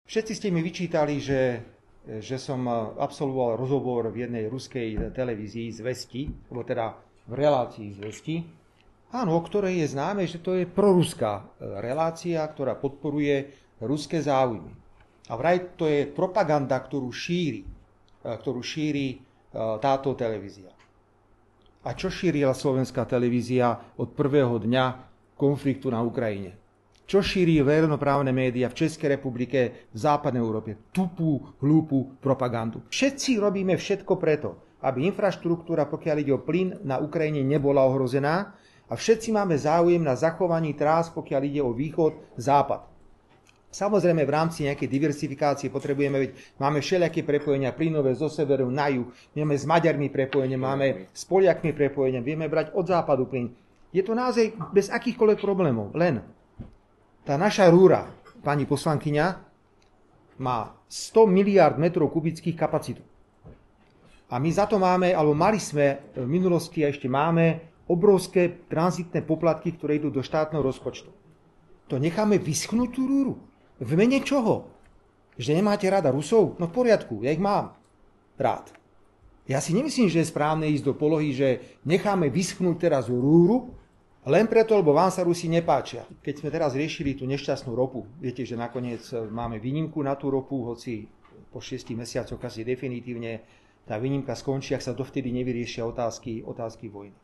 Všetci ste mi vyčítali, že som absolvoval rozhovor v jednej ruskej televízii Zvesti, alebo teda v relácii Zvesti, áno, o ktorej je známe, že to je proruská relácia, ktorá podporuje ruské záujmy. A vraj to je propaganda, ktorú šíri táto televízia. A čo šírila slovenská televízia od prvého dňa konfliktu na Ukrajine? Čo šíri verejnoprávne médiá v Českej republike, v západnej Európe? Tupú, hlúpu propagandu. Všetci robíme všetko preto, aby infraštruktúra, pokiaľ ide o plyn, na Ukrajine nebola ohrozená a všetci máme záujem na zachovaní trás, pokiaľ ide o východ, západ. Samozrejme v rámci nejakej diversifikácie potrebujeme, máme všelijaké prepojenia plynové zo severu na juh, máme s Maďarmi prepojenie, máme s Poliakmi prepojenie, vieme brať od západu plyn. Je to naozaj bez akýchkoľvek problémov, len tá naša rúra, pani poslankyňa, má 100 miliárd metrov kubických kapacitu. A my za to máme, alebo mali sme v minulosti a ešte máme obrovské tranzitné poplatky, ktoré idú do štátneho rozpočtu. To necháme vyschnúť tú rúru. V mene čoho? Že nemáte rada Rusov? No v poriadku, ja ich mám rád. Ja si nemyslím, že je správne ísť do polohy, že necháme vyschnúť teraz rúru, len preto, lebo vám sa Rusi nepáčia. Keď sme teraz riešili tú nešťastnú ropu, viete, že nakoniec máme výnimku na tú ropu, hoci po 6 mesiacoch asi definitívne tá výnimka skončí, ak sa dovtedy nevyriešia otázky vojny.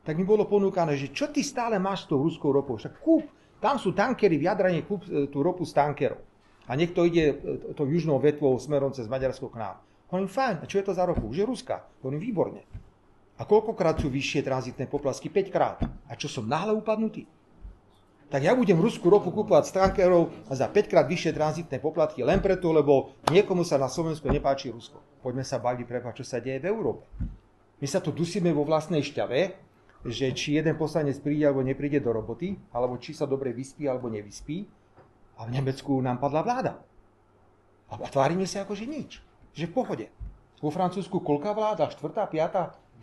Tak mi bolo ponúkané, že čo ty stále máš s tou ruskou ropou? Však kúp, tam sú tankery, v Jadrane kúp tú ropu z tankerov. A niekto ide tou južnou vetvou smerom cez Maďarsko k nám. Hovorím, fajn, a čo je to za ropu? Už je ruská. Hovorím, výborne. A koľkokrát sú vyššie tranzitné poplatky? 5 krát. A čo som náhle upadnutý? Tak ja budem ruskú ropu kúpovať z tankerov a za 5 krát vyššie tranzitné poplatky len preto, lebo niekomu sa na Slovensku nepáči Rusko. Poďme sa baviť čo sa deje v Európe. My sa tu dusíme vo vlastnej šťave, že či jeden poslanec príde alebo nepríde do roboty, alebo či sa dobre vyspí alebo nevyspí. A v Nemecku nám padla vláda. A tvárime sa ako, že nič. Že v pohode. Vo Francúzsku koľká vláda? 4.,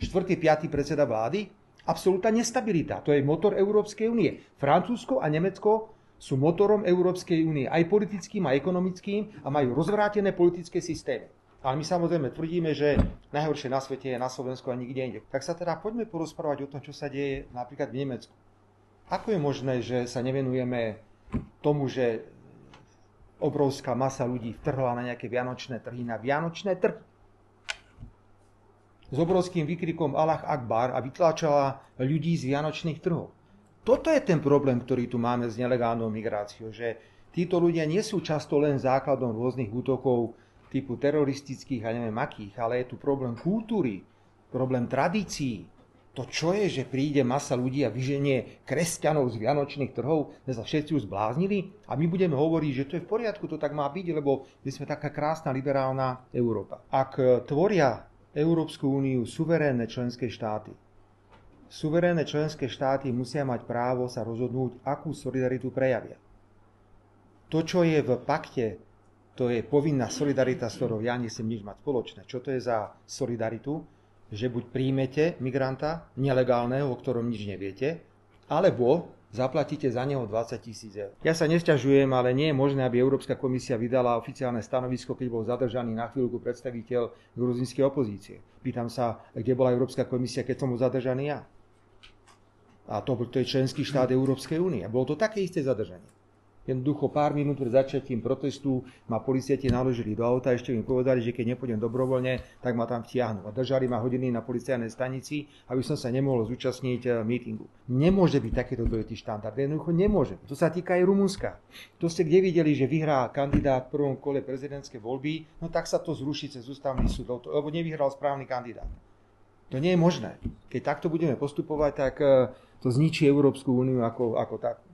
5., 5. predseda vlády? Absolútna nestabilita. To je motor Európskej únie. Francúzsko a Nemecko sú motorom Európskej únie. Aj politickým, aj ekonomickým a majú rozvrátené politické systémy. Ale my samozrejme tvrdíme, že najhoršie na svete je na Slovensku a nikde inde. Tak sa teda poďme porozprávať o tom, čo sa deje napríklad v Nemecku. Ako je možné, že sa nevenujeme tomu, že obrovská masa ľudí vtrhla na nejaké vianočné trhy, na vianočné trhy? S obrovským výkrikom Allah Akbar a vytláčala ľudí z vianočných trhov. Toto je ten problém, ktorý tu máme s nelegálnou migráciou, že títo ľudia nie sú často len základom rôznych útokov typu teroristických a neviem akých, ale je tu problém kultúry, problém tradícií. To čo je, že príde masa ľudí a vyženie kresťanov z vianočných trhov, sme sa všetci už zbláznili a my budeme hovoriť, že to je v poriadku, to tak má byť, lebo my sme taká krásna liberálna Európa. Ak tvoria Európsku úniu suverénne členské štáty. Suverénne členské štáty musia mať právo sa rozhodnúť, akú solidaritu prejavia. To, čo je v pakte, to je povinná solidarita, s ktorou ja nesem nič mať spoločné. Čo to je za solidaritu? Že buď príjmete migranta nelegálneho, o ktorom nič neviete, alebo zaplatíte za neho 20 000 eur. Ja sa nesťažujem, ale nie je možné, aby Európska komisia vydala oficiálne stanovisko, keď bol zadržaný na chvíľku predstaviteľ gruzínskej opozície. Pýtam sa, kde bola Európska komisia, keď som bol zadržaný ja. A to je členský štát Európskej únie. Bolo to také isté zadržanie. Jednoducho pár minút pred začiatím protestu ma policajti naložili do auta a ešte mi povedali, že keď nepôjdem dobrovoľne, tak ma tam vtiahnu. A držali ma hodiny na policajnej stanici, aby som sa nemohol zúčastniť mítingu. Nemôže byť takéto dvojitý štandard. Jednoducho nemôže. To sa týka aj Rumunska. To ste kde videli, že vyhrá kandidát v prvom kole prezidentskej voľby, no tak sa to zruší cez ústavný súd, lebo nevyhral správny kandidát. To nie je možné. Keď takto budeme postupovať, tak to zničí Európsku úniu ako tak.